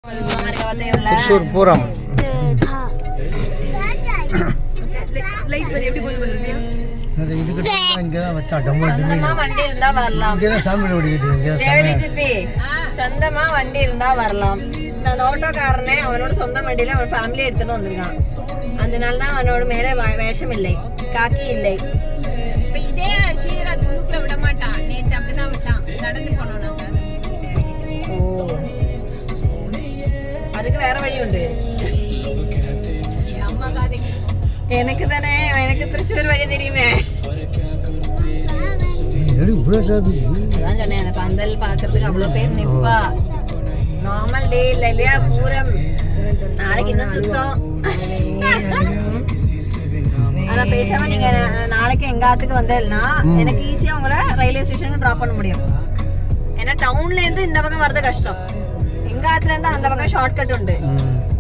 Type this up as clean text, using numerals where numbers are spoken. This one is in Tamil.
Thrissur Puram. சொந்தமா வண்டி இருந்தா வரலாம். அந்த ஓட்டோக்காரனே அவனோட சொந்த வண்டியில அவன் ஃபேமிலி எடுத்துட்டு வந்திருக்கான். அதனாலதான் அவனோட மேல வேஷம் இல்லை, காக்கி இல்லை. இதே ஷீரா துணுக்குல விட மாட்டான். நேத்து அப்படிதான் விட்டான். நடந்து போனோம் நாங்க. அதுக்கு வேற வழி உண்டு. அம்மா காதை எனக்கு தானே, எனக்கு திருச்சூர் வழி தெரியுமே. அதான் சொன்னேன், அந்த பந்தல் பாக்குறதுக்கு அவ்வளவு பேர் நிப்பா. நார்மல் டே இல்ல இல்லையா, பூரம். நாளைக்கு இன்னும் சுத்தம். அதான் பேசாம நீங்க நாளைக்கு எங்க ஆத்துக்கு வந்தேன்னா எனக்கு ஈஸியா உங்களை ரயில்வே ஸ்டேஷனுக்கு டிராப் பண்ண முடியும். ஏன்னா டவுன்ல இருந்து இந்த பக்கம் வர்றது கஷ்டம். எங்க ஆத்துல இருந்து அந்த பக்கம் ஷார்ட்கட் உண்டு.